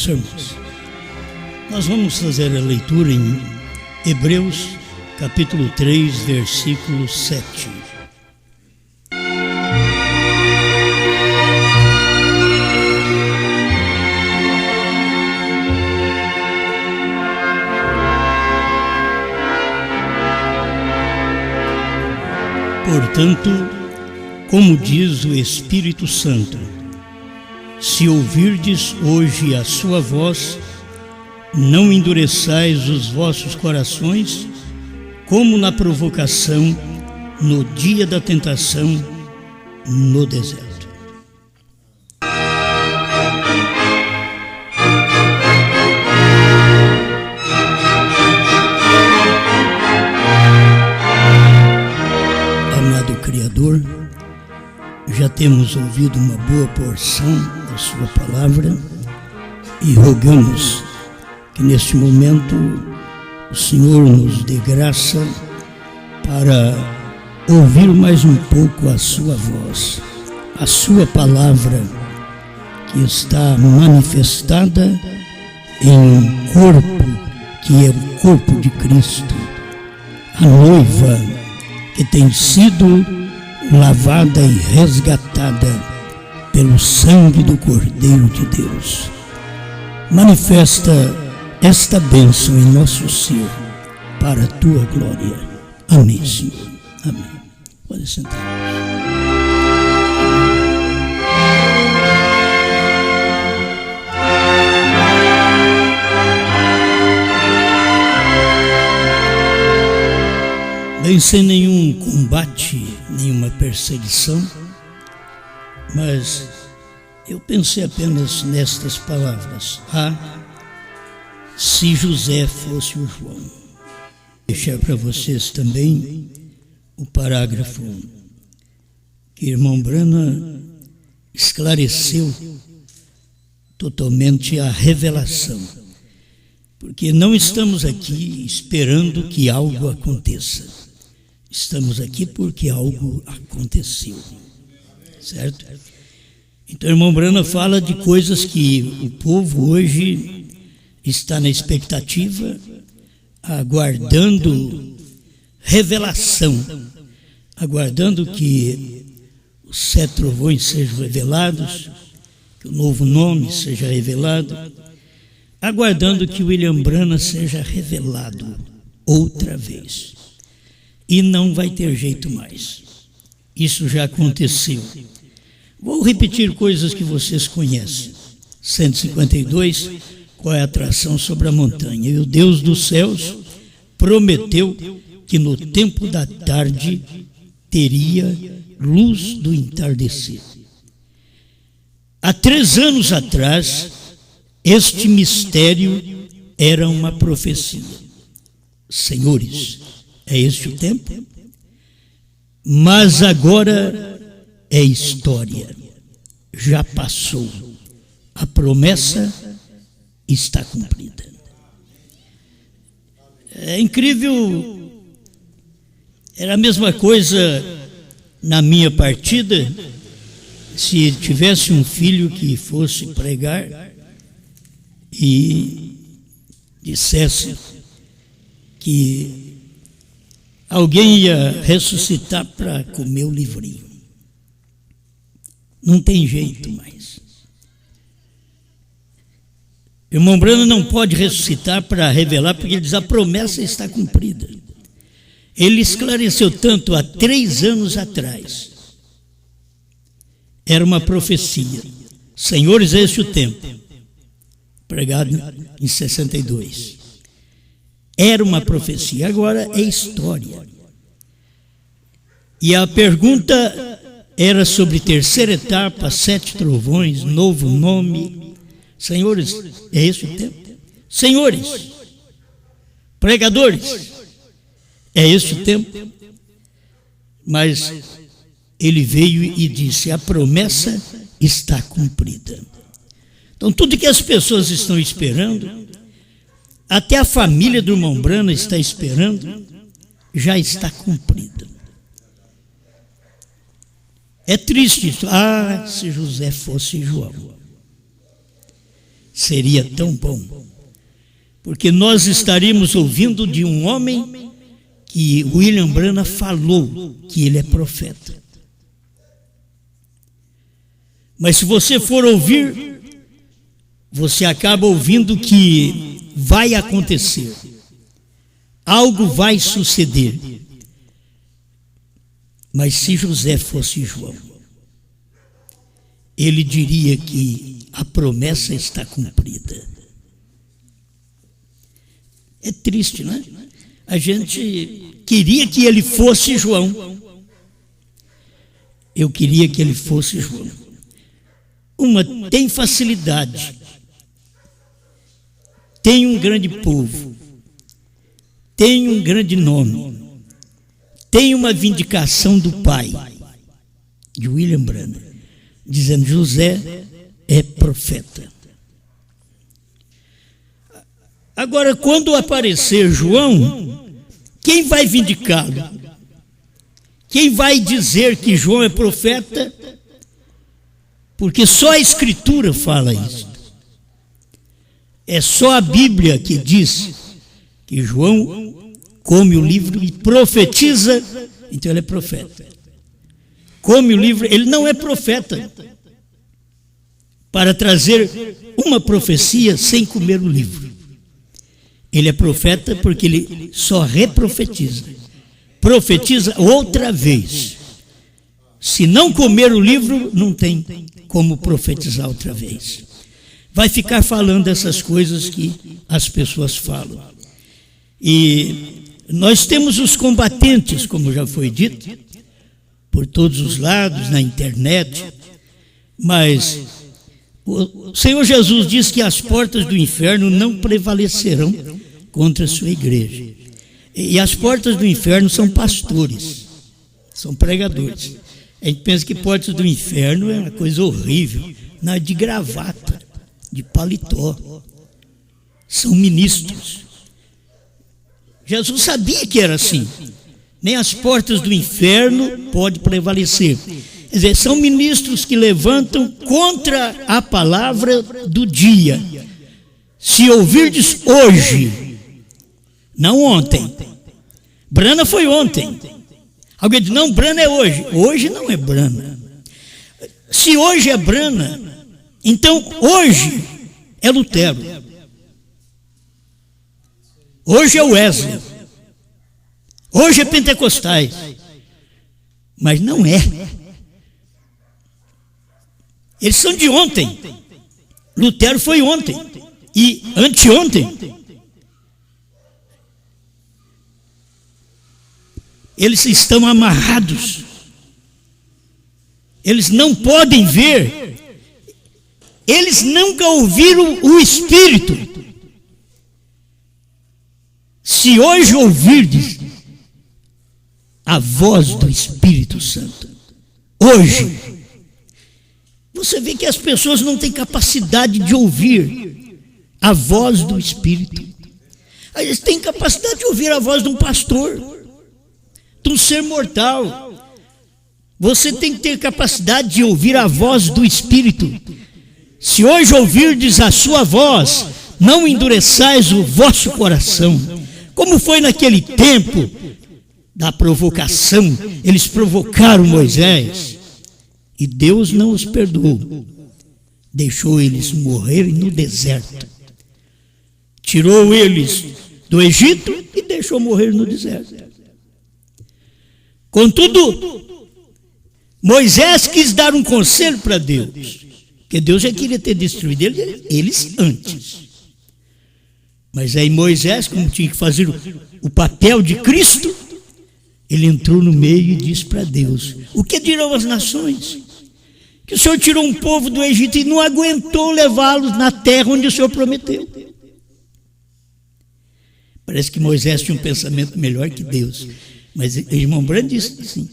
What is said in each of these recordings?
benção, irmãos. Nós vamos fazer a leitura em Hebreus, capítulo 3, versículo 7. Portanto, como diz o Espírito Santo, se ouvirdes hoje a sua voz, não endureçais os vossos corações, como na provocação, no dia da tentação, no deserto. Amado Criador, já temos ouvido uma boa porção da sua palavra e rogamos que neste momento o Senhor nos dê graça para ouvir mais um pouco a sua voz, a sua palavra que está manifestada em um corpo que é o corpo de Cristo, a noiva que tem sido lavada e resgatada pelo sangue do Cordeiro de Deus. Manifesta esta bênção em nosso ser, para a tua glória. Amém, Senhor. Amém. Pode sentar. Bem, sem nenhum combate, nenhuma perseguição, mas eu pensei apenas nestas palavras. Se José fosse o João. Vou deixar para vocês também o parágrafo que irmão Brana esclareceu totalmente a revelação, porque não estamos aqui esperando que algo aconteça, estamos aqui porque algo aconteceu, certo? Então irmão Brana fala de coisas que o povo hoje está na expectativa, aguardando revelação, aguardando que os 7 trovões sejam revelados, que o novo nome seja revelado, aguardando que William Branham seja revelado outra vez. E não vai ter jeito mais. Isso já aconteceu. Vou repetir coisas que vocês conhecem. 152, qual é a atração sobre a montanha? E o Deus dos céus prometeu que no tempo da tarde teria luz do entardecer. Há 3 anos atrás, este mistério era uma profecia. Senhores, é este o tempo? Mas agora é história. Já passou. A promessa está cumprida. É incrível. Era a mesma coisa na minha partida. Se tivesse um filho que fosse pregar e dissesse que alguém ia ressuscitar para comer o livrinho. Não tem jeito mais. Irmão Brano não pode ressuscitar para revelar, porque ele diz: a promessa está cumprida. Ele esclareceu tanto há 3 anos atrás. Era uma profecia. Senhores, é este o tempo. Pregado em 62. Era uma profecia, agora é história. E a pergunta era sobre terceira etapa, 7 trovões, novo nome. Senhores, é esse o tempo? Senhores, pregadores, é esse o tempo? Mas ele veio e disse: a promessa está cumprida. Então tudo que as pessoas estão esperando, até a família do irmão Brana está esperando, já está cumprido. É triste isso. Se José fosse João. Seria tão bom, porque nós estaríamos ouvindo de um homem que William Branham falou que ele é profeta. Mas se você for ouvir, você acaba ouvindo que vai acontecer, algo vai suceder. Mas se José fosse João, ele diria que a promessa está cumprida. É triste, não é? A gente queria que ele fosse João. Eu queria que ele fosse João. Tem facilidade, tem um grande povo, tem um grande nome, tem uma vindicação do pai, de William Branham, dizendo: José é profeta. Agora, quando aparecer João, quem vai vindicá-lo? Quem vai dizer que João é profeta? Porque só a Escritura fala isso. É só a Bíblia que diz que João come o livro e profetiza, então ele é profeta. Come o livro, ele não é profeta para trazer uma profecia sem comer o livro. Ele é profeta porque ele só reprofetiza. Profetiza outra vez. Se não comer o livro, não tem como profetizar outra vez. Vai ficar falando essas coisas que as pessoas falam. E nós temos os combatentes, como já foi dito, por todos os lados, na internet, mas o Senhor Jesus diz que as portas do inferno não prevalecerão contra a sua igreja. E as portas do inferno são pastores, são pregadores. A gente pensa que portas do inferno é uma coisa horrível, não, é de gravata, de paletó, são ministros. Jesus sabia que era assim. Nem as portas do inferno podem prevalecer. Quer dizer, são ministros que levantam contra a palavra do dia. Se ouvirdes hoje, não ontem. Branham foi ontem. Alguém diz: não, Branham é hoje. Hoje não é Branham. Se hoje é Branham, então hoje é Lutero. Hoje é Wesley. Hoje é Pentecostais. Mas não é. Eles são de ontem. Lutero foi ontem e anteontem. Eles estão amarrados. Eles não podem ver. Eles nunca ouviram o Espírito. Se hoje ouvirdes a voz do Espírito Santo, hoje, você vê que as pessoas não têm capacidade de ouvir a voz do Espírito. Eles têm capacidade de ouvir a voz de um pastor, de um ser mortal. Você tem que ter capacidade de ouvir a voz do Espírito. Se hoje ouvirdes a sua voz, não endureçais o vosso coração, como foi naquele tempo da provocação. Eles provocaram Moisés e Deus não os perdoou, deixou eles morrerem no deserto, tirou eles do Egito e deixou morrer no deserto. Contudo, Moisés quis dar um conselho para Deus, porque Deus já queria ter destruído eles antes. Mas aí Moisés, como tinha que fazer o papel de Cristo, ele entrou no meio e disse para Deus: o que dirão as nações? Que o Senhor tirou um povo do Egito e não aguentou levá-los na terra onde o Senhor prometeu. Parece que Moisés tinha um pensamento melhor que Deus. Mas o irmão Branham disse assim.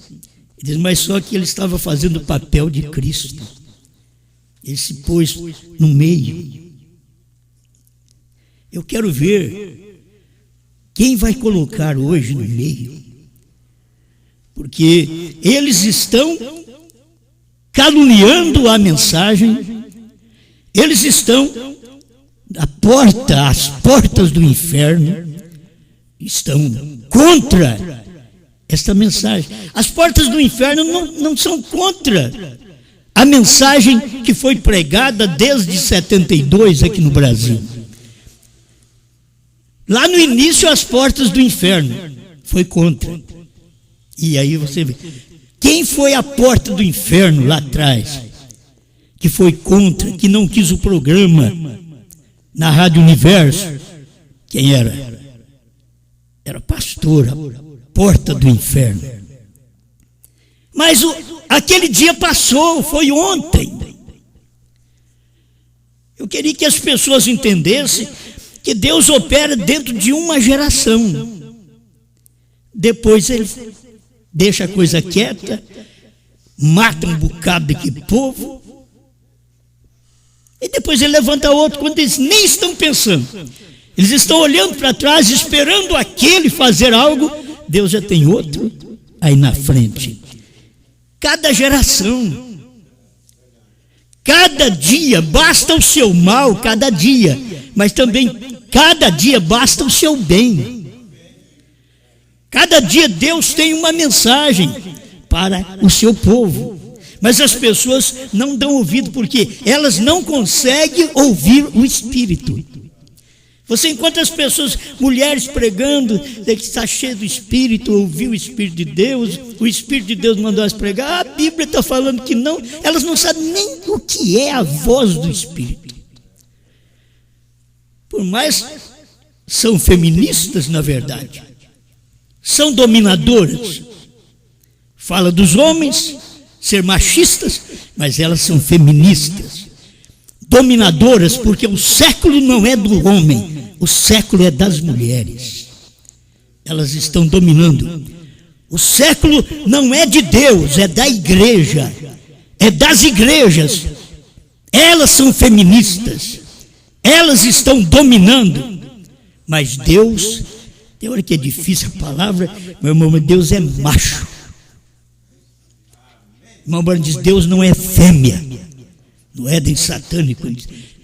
Ele diz: mas só que ele estava fazendo o papel de Cristo. Ele se pôs no meio. Eu quero ver quem vai colocar hoje no meio. Porque eles estão caluniando a mensagem, eles estão as portas do inferno estão contra esta mensagem. As portas do inferno não são contra a mensagem que foi pregada desde 72 aqui no Brasil. Lá no início, as portas do inferno foi contra. E aí você vê, quem foi a porta do inferno lá atrás, que foi contra, que não quis o programa na Rádio Universo? Quem era? Era a pastora, porta do inferno. Mas aquele dia passou, foi ontem. Eu queria que as pessoas entendessem que Deus opera dentro de uma geração. Depois ele deixa a coisa quieta, mata um bocado de povo, e depois ele levanta outro quando eles nem estão pensando. Eles estão olhando para trás, esperando aquele fazer algo. Deus já tem outro aí na frente. Cada geração, cada dia basta o seu mal, cada dia, mas também cada dia basta o seu bem. Cada dia Deus tem uma mensagem para o seu povo, mas as pessoas não dão ouvido porque elas não conseguem ouvir o Espírito. Você encontra as pessoas, mulheres pregando, que está cheio do Espírito, ouviu o Espírito de Deus, o Espírito de Deus mandou elas pregar, a Bíblia está falando que não, elas não sabem nem o que é a voz do Espírito. Por mais são feministas, na verdade, são dominadoras, fala dos homens ser machistas, mas elas são feministas, dominadoras, porque o século não é do homem, o século é das mulheres. Elas estão dominando. O século não é de Deus, é da igreja, é das igrejas. Elas são feministas, elas estão dominando, mas Deus, tem hora que é difícil a palavra, meu irmão, Deus é macho. Irmão Branco diz, Deus não é fêmea. No Éden satânico,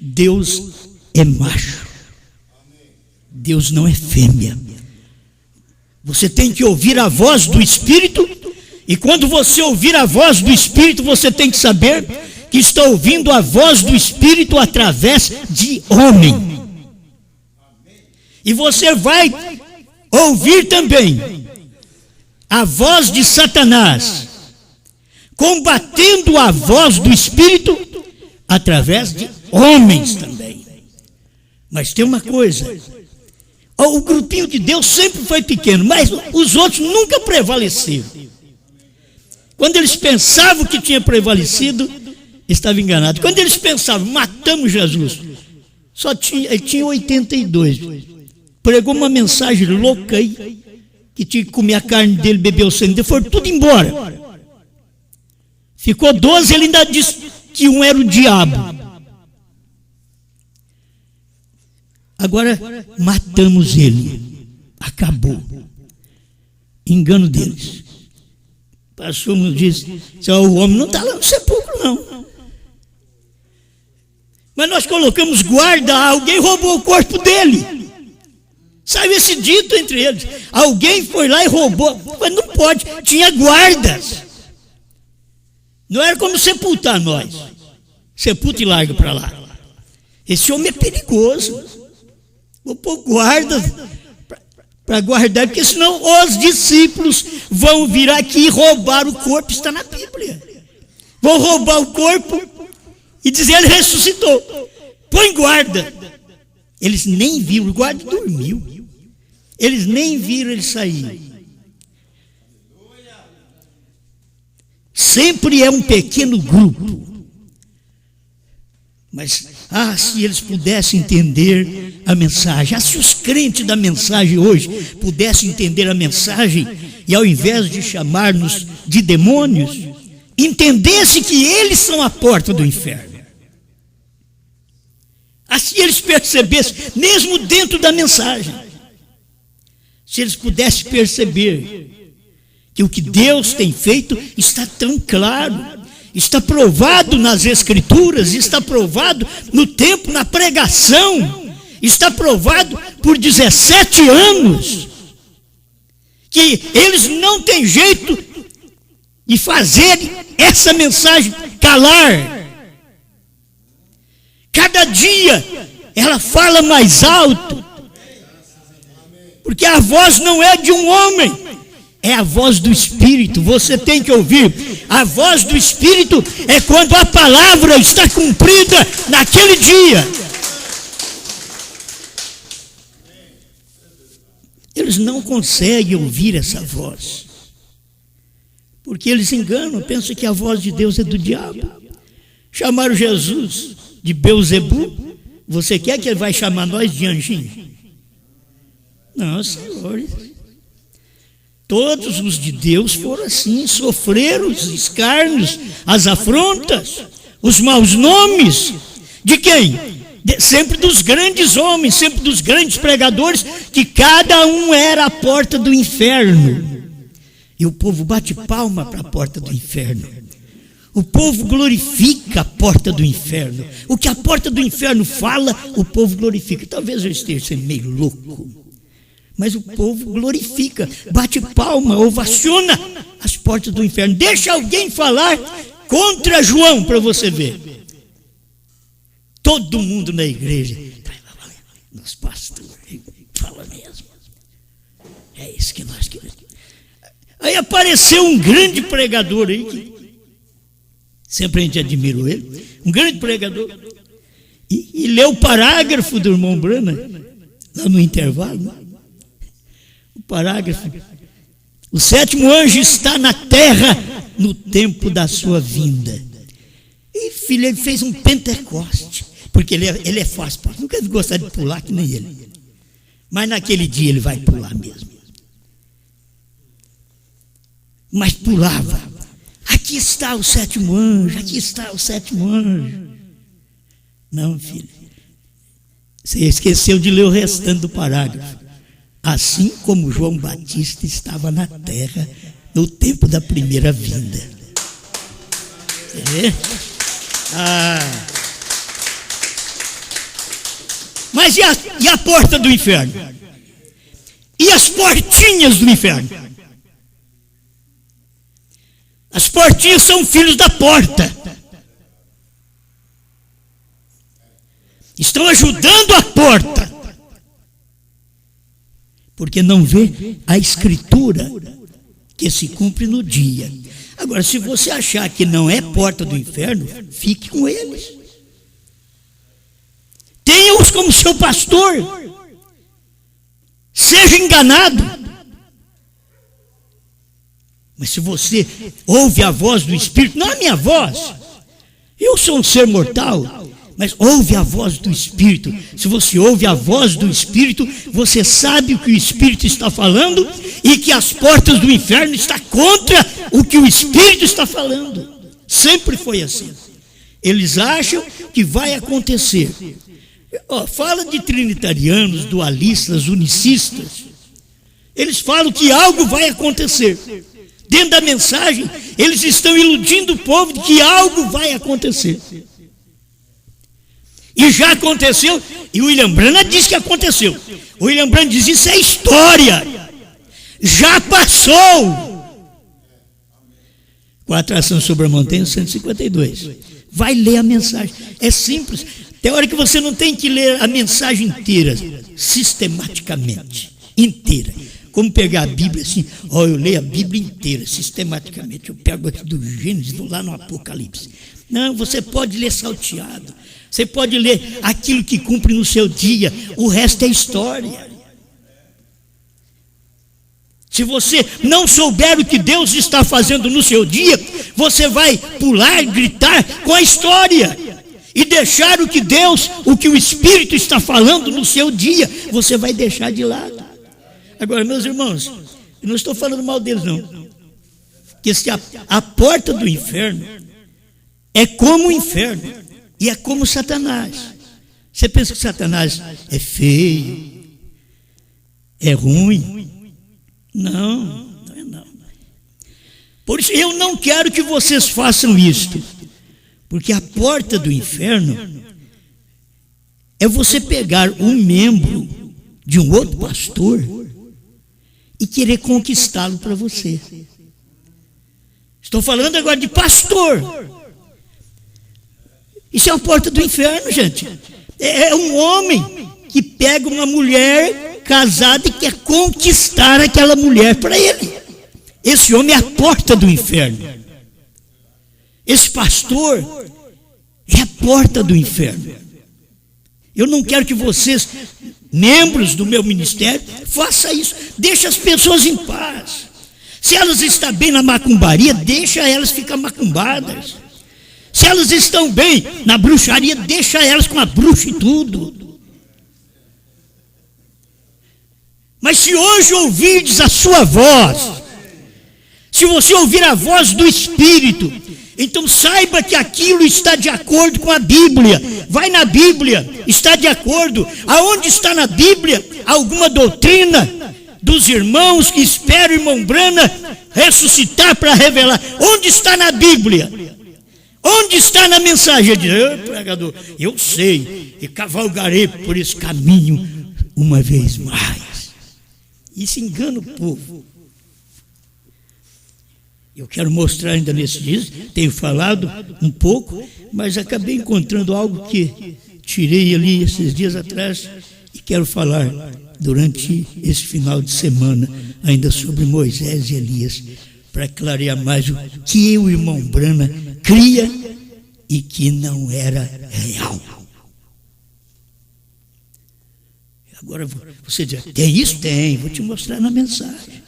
Deus é macho. Deus não é fêmea. Você tem que ouvir a voz do Espírito, e quando você ouvir a voz do Espírito, você tem que saber que está ouvindo a voz do Espírito através de homem. E você vai ouvir também a voz de Satanás, combatendo a voz do Espírito através de homens também. Mas tem uma coisa, o grupinho de Deus sempre foi pequeno, mas os outros nunca prevaleceram. Quando eles pensavam que tinha prevalecido, estava enganado. Quando eles pensavam, matamos Jesus, ele tinha 82, pregou uma mensagem louca aí, que tinha que comer a carne dele, beber o sangue dele, foram tudo embora. Ficou 12, ele ainda disse que um era o diabo. Agora matamos ele, acabou. Engano deles. Pastor nos disse, o homem não está lá no sepulcro não. Mas nós colocamos guarda, alguém roubou o corpo dele. Saiu esse dito entre eles, alguém foi lá e roubou, mas não pode, tinha guardas. Não era como sepultar nós. Sepulta e larga para lá. Esse homem é perigoso. Vou pôr guarda para guardar, porque senão os discípulos vão vir aqui e roubar o corpo, está na Bíblia. Vão roubar o corpo e dizer ele ressuscitou. Põe guarda. Eles nem viram, o guarda dormiu. Eles nem viram ele sair. Sempre é um pequeno grupo. Mas, se eles pudessem entender a mensagem, se os crentes da mensagem hoje pudessem entender a mensagem, e ao invés de chamar-nos de demônios, entendessem que eles são a porta do inferno. Assim eles percebessem, mesmo dentro da mensagem, se eles pudessem perceber que o que Deus tem feito está tão claro, está provado nas Escrituras, está provado no tempo, na pregação, está provado por 17 anos, que eles não têm jeito de fazer essa mensagem calar. Cada dia ela fala mais alto, porque a voz não é de um homem, é a voz do Espírito. Você tem que ouvir. A voz do Espírito é quando a palavra está cumprida naquele dia. Eles não conseguem ouvir essa voz, porque eles enganam, pensam que a voz de Deus é do diabo. Chamaram Jesus de Beuzebu. Você quer que ele vai chamar nós de anjinho? Não, senhores. Todos os de Deus foram assim, sofreram os escárnios, as afrontas, os maus nomes. De quem? Sempre dos grandes homens, sempre dos grandes pregadores, que cada um era a porta do inferno. E o povo bate palma para a porta do inferno. O povo glorifica a porta do inferno. O que a porta do inferno fala, o povo glorifica. Talvez eu esteja sendo meio louco, mas o povo glorifica, bate palma, ovaciona as portas do inferno. Deixa alguém falar contra João para você ver. Todo mundo na igreja, nos pastores, fala mesmo. É isso que nós queremos. Aí apareceu um grande pregador aí, que sempre a gente admirou ele, um grande pregador, e leu o parágrafo do irmão Branham, lá no intervalo, o parágrafo: o sétimo anjo está na terra no tempo da sua vinda. E filho, ele fez um Pentecoste, porque ele é fácil, nunca gostar de pular que nem ele, mas naquele dia ele vai pular mesmo. Mas pulava: aqui está o sétimo anjo, aqui está o sétimo anjo. Não, filho, você esqueceu de ler o restante do parágrafo. Assim como João Batista estava na terra no tempo da primeira vinda. Você vê? Mas e a porta do inferno? E as portinhas do inferno? As portinhas são filhos da porta. Estão ajudando a porta, porque não vê a Escritura que se cumpre no dia. Agora, se você achar que não é porta do inferno, fique com eles. Tenha-os como seu pastor. Seja enganado. Mas se você ouve a voz do Espírito, não a minha voz, eu sou um ser mortal, mas ouve a voz do Espírito. Se você ouve a voz do Espírito, você sabe o que o Espírito está falando e que as portas do inferno estão contra o que o Espírito está falando. Sempre foi assim. Eles acham que vai acontecer. Fala de trinitarianos, dualistas, unicistas. Eles falam que algo vai acontecer. Dentro da mensagem, eles estão iludindo o povo de que algo vai acontecer. E já aconteceu, e o William Branham diz que aconteceu. O William Branham diz: isso é história, já passou. Com a atração sobre a montanha, 152. Vai ler a mensagem, é simples. Tem hora que você não tem que ler a mensagem inteira, sistematicamente, inteira. Como pegar a Bíblia assim, eu leio a Bíblia inteira, sistematicamente. Eu pego aqui do Gênesis e vou lá no Apocalipse. Não, você pode ler salteado. Você pode ler aquilo que cumpre no seu dia. O resto é história. Se você não souber o que Deus está fazendo no seu dia, você vai pular, gritar com a história. E deixar o que Deus, o que o Espírito está falando no seu dia, você vai deixar de lado. Agora, meus irmãos, eu não estou falando mal deles, não. Porque se a porta do inferno é como o inferno e é como Satanás. Você pensa que Satanás é feio, é ruim? Não, não é não. Por isso eu não quero que vocês façam isto, porque a porta do inferno é você pegar um membro de um outro pastor e querer conquistá-lo para você. Estou falando agora de pastor. Isso é a porta do inferno, gente. É um homem que pega uma mulher casada e quer conquistar aquela mulher para ele. Esse homem é a porta do inferno. Esse pastor é a porta do inferno. Eu não quero que vocês, membros do meu ministério, façam isso. Deixa as pessoas em paz. Se elas estão bem na macumbaria, deixa elas ficar macumbadas. Se elas estão bem na bruxaria, deixa elas com a bruxa e tudo. Mas se hoje ouvirdes a sua voz, se você ouvir a voz do Espírito, então saiba que aquilo está de acordo com a Bíblia. Vai na Bíblia, está de acordo. Aonde está na Bíblia alguma doutrina dos irmãos que esperam o irmão Brana ressuscitar para revelar? Onde está na Bíblia? Onde está na mensagem? Ele diz, pregador, eu sei, e cavalgarei por esse caminho uma vez mais. Isso engana o povo. Eu quero mostrar ainda nesses dias, tenho falado um pouco, mas acabei encontrando algo que tirei ali esses dias atrás e quero falar durante esse final de semana ainda sobre Moisés e Elias, para clarear mais o que o irmão Brana cria e que não era real. Agora você diz, tem isso? Tem, vou te mostrar na mensagem,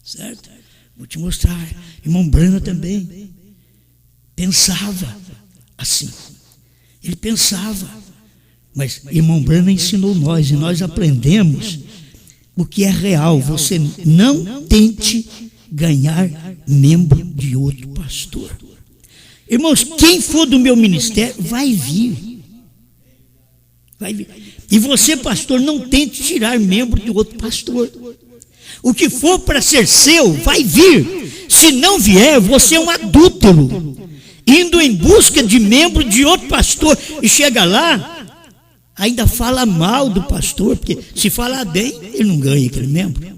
certo? Vou te mostrar. Irmão Brana também pensava assim. Ele pensava. Mas irmão Brana ensinou nós, e nós aprendemos o que é real. Você não tente ganhar membro de outro pastor. Irmãos, quem for do meu ministério vai vir. Vai vir. E você, pastor, não tente tirar membro de outro pastor. O que for para ser seu, vai vir. Se não vier, você é um adúltero, indo em busca de membro de outro pastor. E chega lá, ainda fala mal do pastor, porque se falar bem, ele não ganha aquele membro.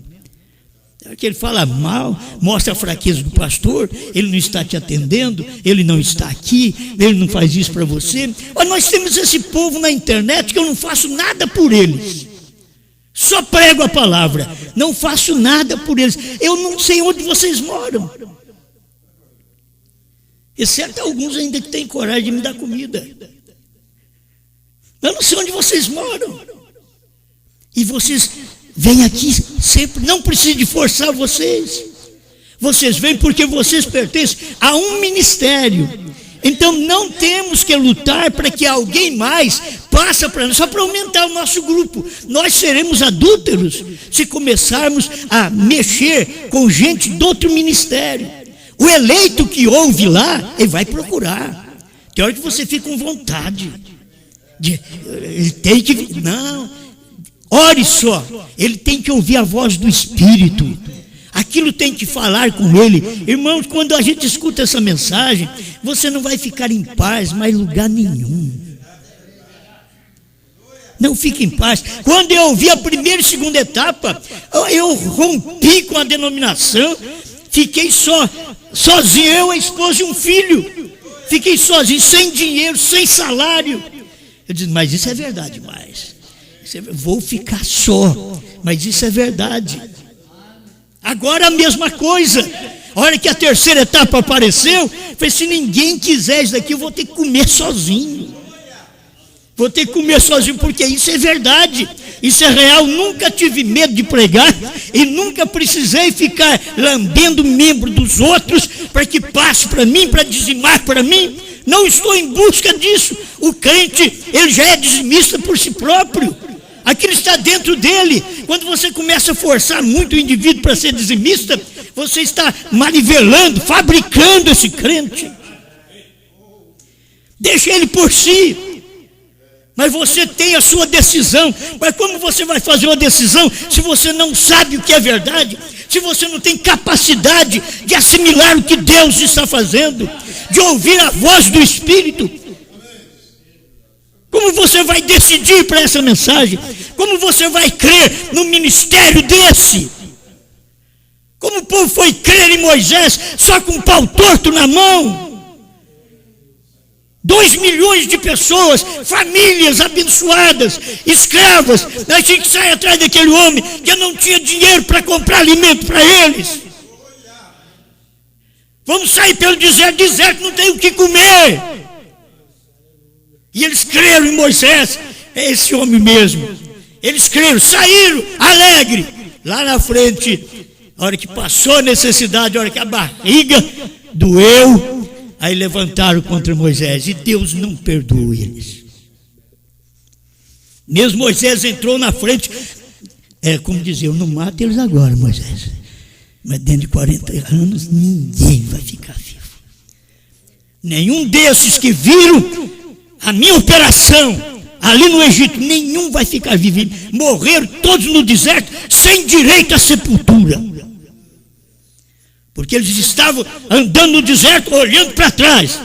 Que ele fala mal, mostra a fraqueza do pastor, ele não está te atendendo, ele não está aqui, ele não faz isso para você. Olha, nós temos esse povo na internet que eu não faço nada por eles. Só prego a palavra, não faço nada por eles. Eu não sei onde vocês moram. Exceto alguns ainda que têm coragem de me dar comida. Eu não sei onde vocês moram. E vocês vêm aqui sempre, não preciso de forçar vocês. Vocês vêm porque vocês pertencem a um ministério. Então não temos que lutar para que alguém mais passe para nós, só para aumentar o nosso grupo. Nós seremos adúlteros se começarmos a mexer com gente de outro ministério. O eleito que ouve lá, ele vai procurar. Tem hora que você fica com vontade. Ele tem que... Não, ore só. Ele tem que ouvir a voz do Espírito. Aquilo tem que falar com ele. Irmãos, quando a gente escuta essa mensagem, você não vai ficar em paz, mas em lugar nenhum. Não fique em paz. Quando eu ouvi a primeira e segunda etapa, eu rompi com a denominação, fiquei sozinho, eu, a esposa e um filho. Fiquei sozinho, sem dinheiro, sem salário. Eu disse, mas isso é verdade, vou ficar só, mas isso é verdade. Agora a mesma coisa. A hora que a terceira etapa apareceu, falei, se ninguém quiser isso daqui, eu vou ter que comer sozinho. Vou ter que comer sozinho, porque isso é verdade. Isso é real. Nunca tive medo de pregar e nunca precisei ficar lambendo membro dos outros para que passe para mim, para dizimar para mim. Não estou em busca disso. O crente, ele já é dizimista por si próprio. Aquilo está dentro dele. Quando você começa a forçar muito o indivíduo para ser dizimista, você está manivelando, fabricando esse crente. Deixa ele por si. Mas você tem a sua decisão. Mas como você vai fazer uma decisão se você não sabe o que é verdade? se você não tem capacidade de assimilar o que Deus está fazendo, de ouvir a voz do Espírito? Como você vai decidir para essa mensagem? Como você vai crer no ministério desse? Como o povo foi crer em Moisés só com um pau torto na mão? 2 milhões de pessoas, famílias abençoadas, escravas, nós tínhamos que sair atrás daquele homem que não tinha dinheiro para comprar alimento para eles. Vamos sair pelo deserto, não tem o que comer. E eles creram em Moisés, é esse homem mesmo. Eles creram, saíram alegre. Lá na frente, a hora que passou a necessidade, a hora que a barriga doeu, aí levantaram contra Moisés, e Deus não perdoou eles. Mesmo Moisés entrou na frente, como dizer, eu não mato eles agora, Moisés, mas dentro de 40 anos ninguém vai ficar vivo. Nenhum desses que viram a minha operação ali no Egito, nenhum vai ficar vivo. Morreram todos no deserto, sem direito à sepultura. Porque eles estavam andando no deserto, olhando para trás,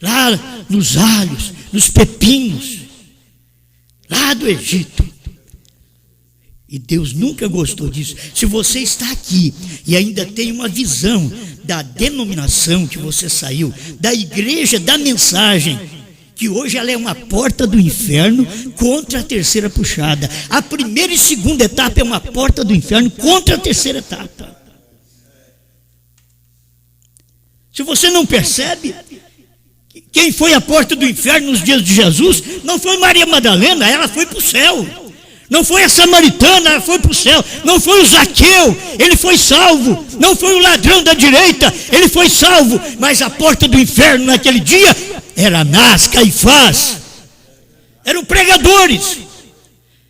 lá nos alhos, nos pepinos, lá do Egito. E Deus nunca gostou disso. Se você está aqui e ainda tem uma visão da denominação que você saiu, da igreja, da mensagem, que hoje ela é uma porta do inferno contra a terceira puxada. A primeira e segunda etapa é uma porta do inferno contra a terceira etapa. Se você não percebe, quem foi à porta do inferno nos dias de Jesus não foi Maria Madalena, ela foi para o céu. Não foi a samaritana, ela foi para o céu. Não foi o Zaqueu, ele foi salvo. Não foi o ladrão da direita, ele foi salvo. Mas a porta do inferno naquele dia era Anás, Caifás. Eram pregadores.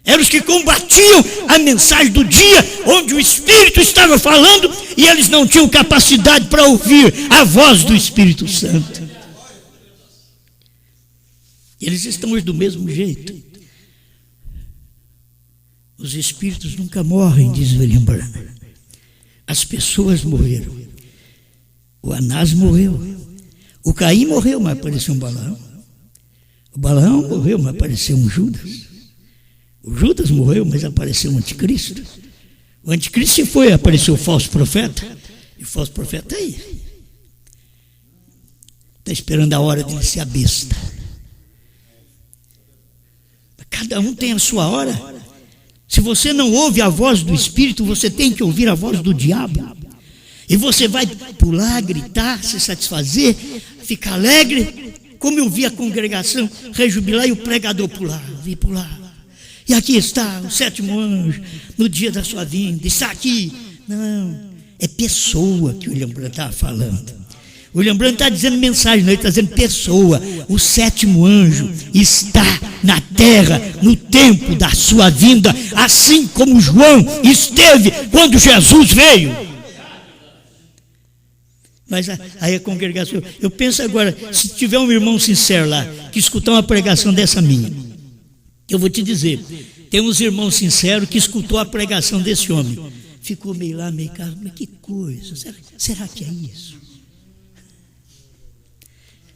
Eram os que combatiam a mensagem do dia, onde o Espírito estava falando, e eles não tinham capacidade para ouvir a voz do Espírito Santo. Eles estão hoje do mesmo jeito. Os espíritos nunca morrem, diz William Branham. As pessoas morreram. O Anás morreu. O Caim morreu, mas apareceu um Balaão. O Balaão morreu, mas apareceu um Judas. O Judas morreu, mas apareceu o anticristo. O anticristo se foi, apareceu o falso profeta. E o falso profeta aí está esperando a hora de ser a besta. Cada um tem a sua hora. Se você não ouve a voz do Espírito, você tem que ouvir a voz do diabo. E você vai pular, gritar, se satisfazer, ficar alegre, como eu vi a congregação rejubilar e o pregador pular, vi pular. E aqui está o 7º anjo, no dia da sua vinda, está aqui. Não, é pessoa que o William Branham está falando. O William Branham está dizendo mensagem, não, ele está dizendo pessoa. O 7º anjo está na terra, no tempo da sua vinda, assim como João esteve quando Jesus veio. Mas aí a congregação, eu penso agora, se tiver um irmão sincero lá, que escutar uma pregação dessa minha, eu vou te dizer, tem uns irmãos sinceros que escutou a pregação desse homem, ficou meio lá, meio cá, mas que coisa, será que é isso?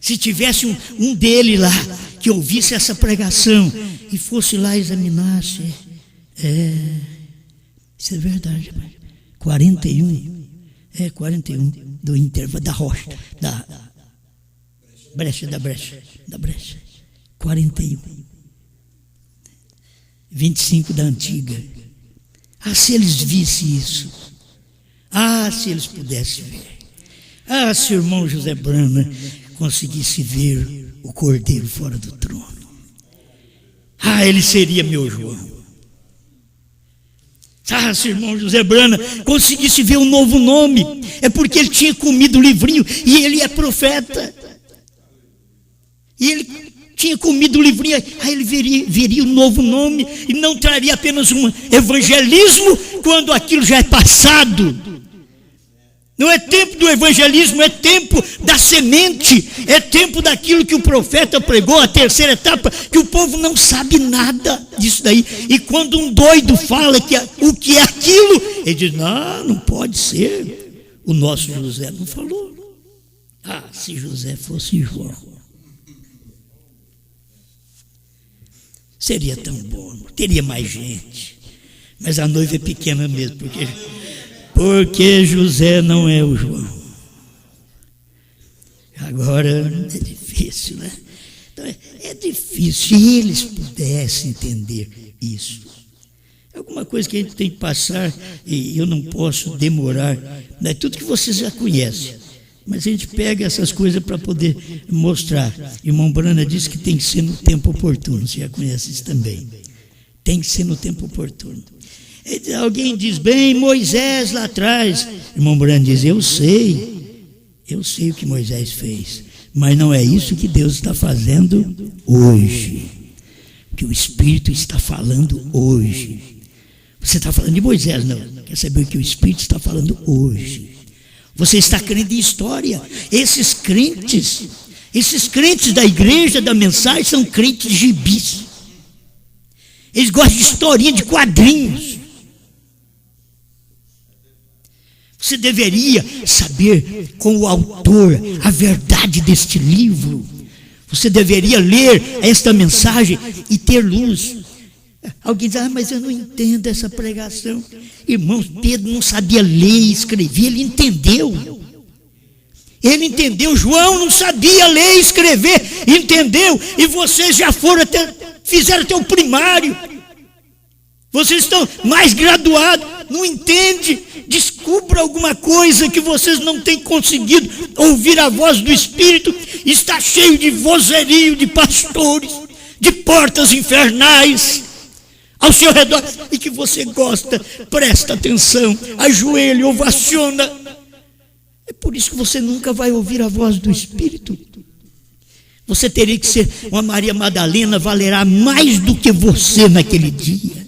Se tivesse um dele lá, que ouvisse essa pregação, e fosse lá e examinasse, isso é verdade, 41, 41, do intervalo, da rocha, da brecha, 41. 25 da antiga. Ah, se eles vissem isso. Ah, se eles pudessem ver. Ah, se o irmão José Branham conseguisse ver o Cordeiro fora do trono. Ah, ele seria meu João. Ah, se o irmão José Branham conseguisse ver um novo nome, é porque ele tinha comido o livrinho e ele é profeta. E ele tinha comido o livrinho, aí ele veria um novo nome e não traria apenas um evangelismo quando aquilo já é passado. Não é tempo do evangelismo, é tempo da semente, é tempo daquilo que o profeta pregou, a terceira etapa, que o povo não sabe nada disso daí. E quando um doido fala o que é aquilo, ele diz, não pode ser. O nosso José não falou. Se José fosse João, seria tão bom, teria mais gente. Mas a noiva é pequena mesmo, porque José não é o João. Agora é difícil, né? Então é difícil. Se eles pudessem entender isso, é alguma coisa que a gente tem que passar, e eu não posso demorar. É tudo que vocês já conhecem, mas a gente pega essas coisas para poder mostrar. Irmão Brana disse que tem que ser no tempo oportuno. Você já conhece isso também. Tem que ser no tempo oportuno. Alguém diz, bem, Moisés lá atrás. Irmão Brana diz, eu sei o que Moisés fez, mas não é isso que Deus está fazendo hoje, que o Espírito está falando hoje. Você está falando de Moisés, não, quer saber o que o Espírito está falando hoje. Você está crendo em história. Esses crentes da igreja, da mensagem, são crentes gibis. Eles gostam de historinha, de quadrinhos. Você deveria saber com o autor a verdade deste livro. Você deveria ler esta mensagem e ter luz. Alguém diz, mas eu não entendo essa pregação. Irmãos, Pedro não sabia ler e escrever, ele entendeu. João não sabia ler e escrever, entendeu? E vocês já fizeram até o primário. Vocês estão mais graduados, não entende? Descubra alguma coisa que vocês não têm conseguido ouvir a voz do Espírito. Está cheio de vozerio de pastores, de portas infernais ao seu redor, e que você gosta, presta atenção, ajoelha, ovaciona. É por isso que você nunca vai ouvir a voz do Espírito. Você teria que ser uma Maria Madalena, valerá mais do que você naquele dia.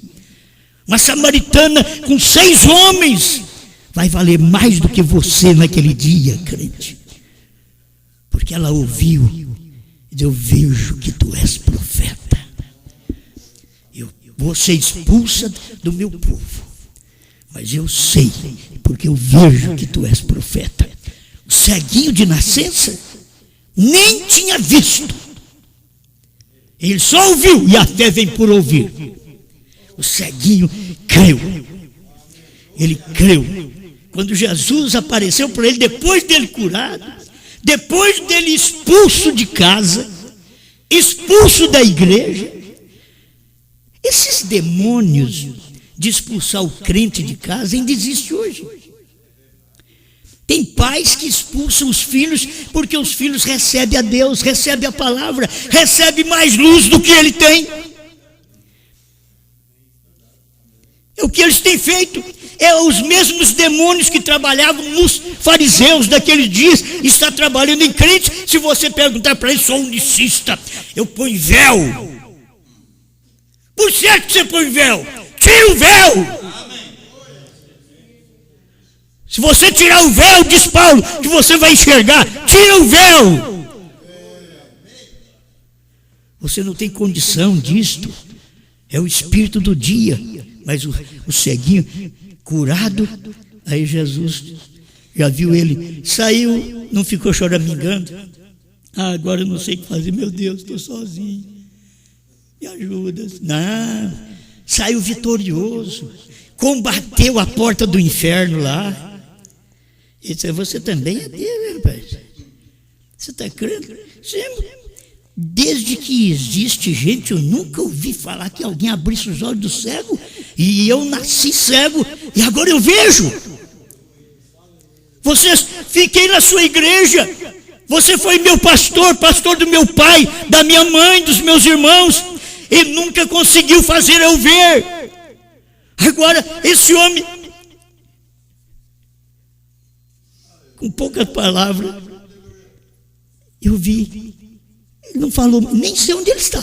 Uma samaritana com 6 homens vai valer mais do que você naquele dia, crente. Porque ela ouviu, eu vejo que tu és profeta. Você expulsa do meu povo, mas eu sei, porque eu vejo que tu és profeta. O ceguinho de nascença nem tinha visto. Ele só ouviu, e a fé vem por ouvir. O ceguinho creu. Ele creu. Quando Jesus apareceu para ele, depois dele curado, depois dele expulso de casa, expulso da igreja, esses demônios de expulsar o crente de casa ainda existem hoje. Tem pais que expulsam os filhos porque os filhos recebem a Deus, recebem a palavra, recebem mais luz do que ele tem. É o que eles têm feito. É os mesmos demônios que trabalhavam nos fariseus daqueles dias, está trabalhando em crentes. Se você perguntar para eles, sou unicista, eu ponho véu. Por certo que você põe véu, tira o véu. Se você tirar o véu, diz Paulo, que você vai enxergar, tira o véu. Você não tem condição disto. É o espírito do dia. Mas o ceguinho curado, aí Jesus já viu ele, saiu, não ficou choramingando. Agora eu não sei o que fazer, meu Deus, estou sozinho, me ajuda. Não, saiu vitorioso, combateu a porta do inferno lá. Ele disse, você também é Deus, rapaz. Você está crendo? Desde que existe gente, eu nunca ouvi falar que alguém abrisse os olhos do cego. E eu nasci cego e agora eu vejo. Fiquei na sua igreja. Você foi meu pastor, pastor do meu pai, da minha mãe, dos meus irmãos. E nunca conseguiu fazer eu ver. Agora, esse homem, com poucas palavras, eu vi. Ele não falou, nem sei onde ele está.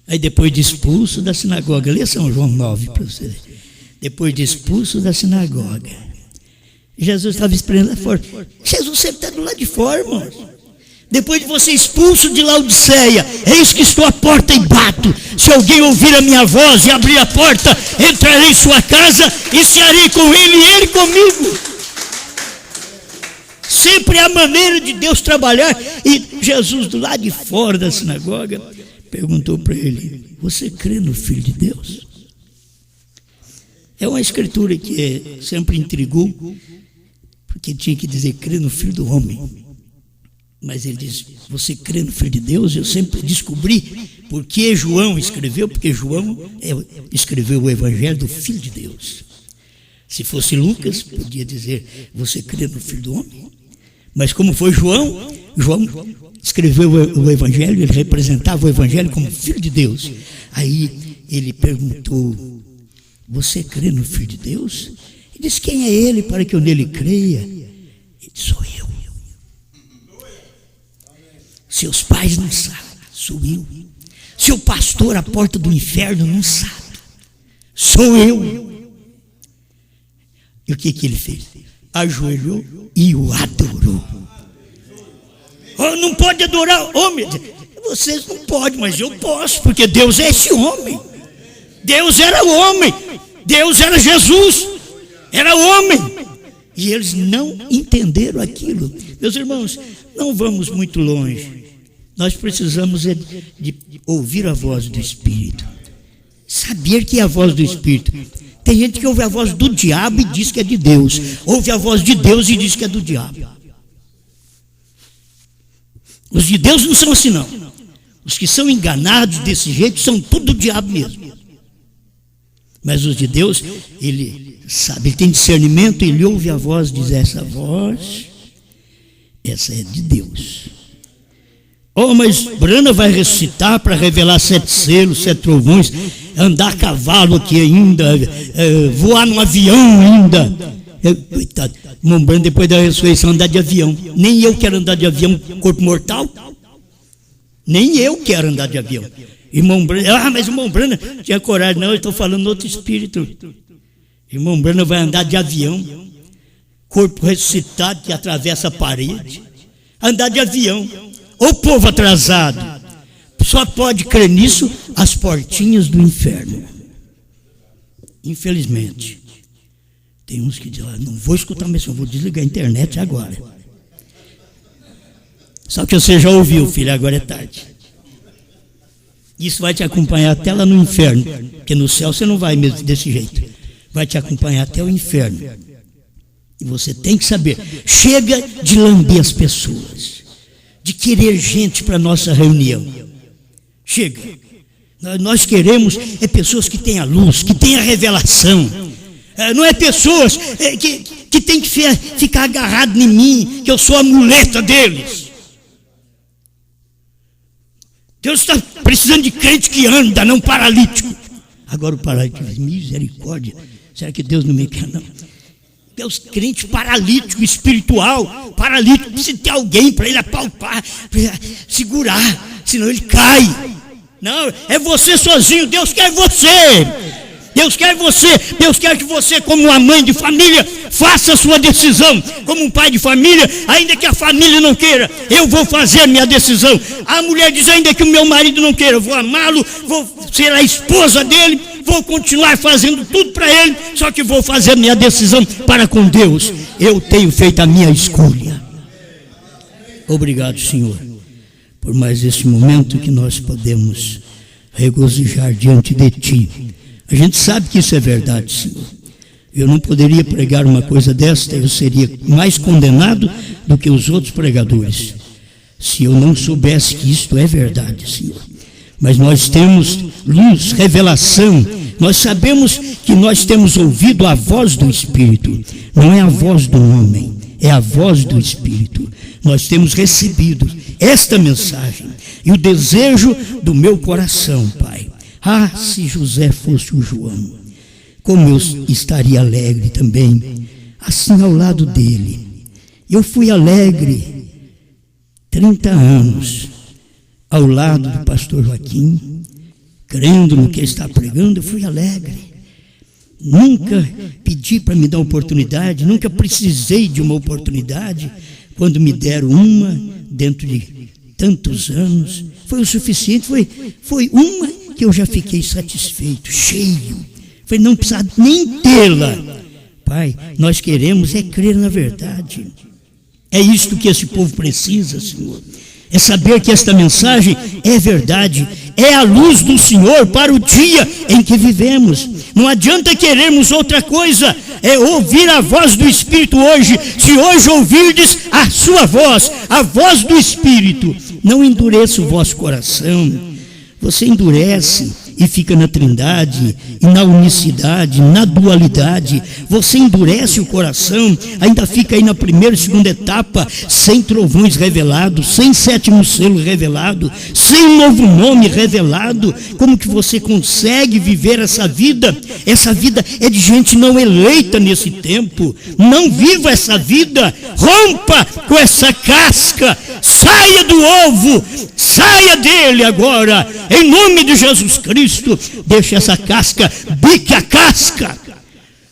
Aí depois de expulso da sinagoga, lê São João 9 para você. Depois de expulso da sinagoga, Jesus estava esperando lá fora. Jesus sempre está do lado de fora, irmãos. Depois de você expulso de Laodiceia, eis que estou à porta e bato. Se alguém ouvir a minha voz e abrir a porta, entrarei em sua casa e cearei com ele e ele comigo. Sempre é a maneira de Deus trabalhar. E Jesus, do lado de fora da sinagoga, perguntou para ele: você crê no Filho de Deus? É uma escritura que sempre intrigou, porque tinha que dizer crê no Filho do Homem. Mas ele diz: você crê no Filho de Deus? Eu sempre descobri por que João escreveu, porque João escreveu o Evangelho do Filho de Deus. Se fosse Lucas, podia dizer: você crê no Filho do Homem? Mas como foi João escreveu o Evangelho, ele representava o Evangelho como Filho de Deus. Aí ele perguntou: você crê no Filho de Deus? Ele disse: quem é ele para que eu nele creia? Ele disse: sou eu. Seus pais não sabem, sou eu. Seu pastor à porta do inferno não sabe, sou eu. E o que ele fez? Ajoelhou e o adorou. Oh, não pode adorar homem. Vocês não podem, mas eu posso, porque Deus é esse homem. Deus era o homem. Deus era Jesus. Era homem. E eles não entenderam aquilo. Meus irmãos, não vamos muito longe. Nós precisamos de ouvir a voz do Espírito. Saber que é a voz do Espírito. Tem gente que ouve a voz do diabo e diz que é de Deus. Ouve a voz de Deus e diz que é do diabo. Os de Deus não são assim, não. Os que são enganados desse jeito são tudo do diabo mesmo. Mas os de Deus, ele sabe, ele tem discernimento, ele ouve a voz, diz: essa voz, essa é de Deus. Oh, mas Brana vai ressuscitar para revelar 7 selos, 7 trovões, andar a cavalo aqui ainda, voar num avião ainda. Coitado, irmão Brana, depois da ressurreição, andar de avião. Nem eu quero andar de avião, corpo mortal. Nem eu quero andar de avião. Irmão Brana, mas irmão Brana tinha coragem. Não, eu estou falando outro espírito. Irmão Brana vai andar de avião, corpo ressuscitado que atravessa a parede. Andar de avião. O povo atrasado só pode crer nisso as portinhas do inferno. Infelizmente, tem uns que dizem: não vou escutar mais, vou desligar a internet agora. Só que você já ouviu, filho, agora é tarde. Isso vai te acompanhar até lá no inferno, porque no céu você não vai mesmo desse jeito. Vai te acompanhar até o inferno. E você tem que saber, chega de lamber as pessoas, de querer gente para a nossa reunião. Chega. Nós queremos pessoas que tenham a luz, que tenham a revelação. Não é pessoas que tem que ficar agarrado em mim, que eu sou a muleta deles. Deus está precisando de crente que anda, não paralítico. Agora o paralítico diz: misericórdia, será que Deus não me quer, não? Deus, crente paralítico, espiritual, paralítico, precisa ter alguém para ele apalpar, para ele segurar, senão ele cai. Não, é você sozinho, Deus quer você. Deus quer você, Deus quer que você, como uma mãe de família, faça a sua decisão. Como um pai de família, ainda que a família não queira, eu vou fazer a minha decisão. A mulher diz: ainda que o meu marido não queira, eu vou amá-lo, vou ser a esposa dele, vou continuar fazendo tudo para ele, só que vou fazer a minha decisão para com Deus. Eu tenho feito a minha escolha. Obrigado, Senhor, por mais esse momento que nós podemos regozijar diante de Ti. A gente sabe que isso é verdade, Senhor. Eu não poderia pregar uma coisa desta, eu seria mais condenado do que os outros pregadores, se eu não soubesse que isto é verdade, Senhor. Mas nós temos luz, revelação, nós sabemos que nós temos ouvido a voz do Espírito, não é a voz do homem, é a voz do Espírito. Nós temos recebido esta mensagem e o desejo do meu coração, Pai. Ah, se José fosse o João, como eu estaria alegre também, assim ao lado dele. Eu fui alegre 30 anos ao lado do pastor Joaquim, crendo no que ele está pregando, eu fui alegre. Nunca pedi para me dar uma oportunidade, nunca precisei de uma oportunidade. Quando me deram uma, dentro de tantos anos, foi o suficiente, foi uma que eu já fiquei satisfeito, cheio. Foi não precisar nem tê-la. Pai, nós queremos é crer na verdade. É isto que esse povo precisa, Senhor. É saber que esta mensagem é verdade, é a luz do Senhor para o dia em que vivemos. Não adianta querermos outra coisa, é ouvir a voz do Espírito hoje. Se hoje ouvirdes a sua voz, a voz do Espírito, não endureça o vosso coração. Você endurece e fica na trindade, e na unicidade, na dualidade. Você endurece o coração, ainda fica aí na primeira e segunda etapa, sem trovões revelados, sem sétimo selo revelado, sem novo nome revelado. Como que você consegue viver essa vida? Essa vida é de gente não eleita nesse tempo. Não viva essa vida, rompa com essa casca, saia do ovo, saia dele agora, em nome de Jesus Cristo. Deixa essa casca, bique a casca.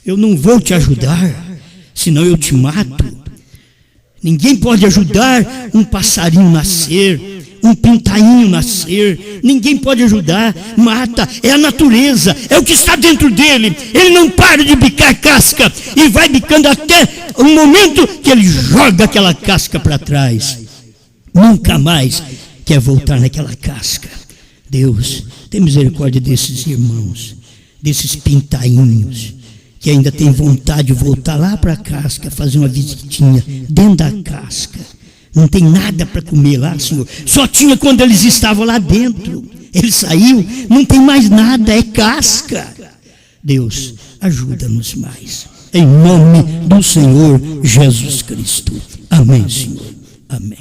Eu não vou te ajudar, senão eu te mato. Ninguém pode ajudar um passarinho nascer, um pintainho nascer. Ninguém pode ajudar, mata. É a natureza, é o que está dentro dele. Ele não para de bicar casca e vai bicando até o momento que ele joga aquela casca para trás. Nunca mais quer voltar naquela casca. Deus, tem misericórdia desses irmãos, desses pintainhos, que ainda tem vontade de voltar lá para a casca, fazer uma visitinha dentro da casca. Não tem nada para comer lá, Senhor. Só tinha quando eles estavam lá dentro. Ele saiu, não tem mais nada, é casca. Deus, ajuda-nos mais. Em nome do Senhor Jesus Cristo. Amém, Senhor. Amém.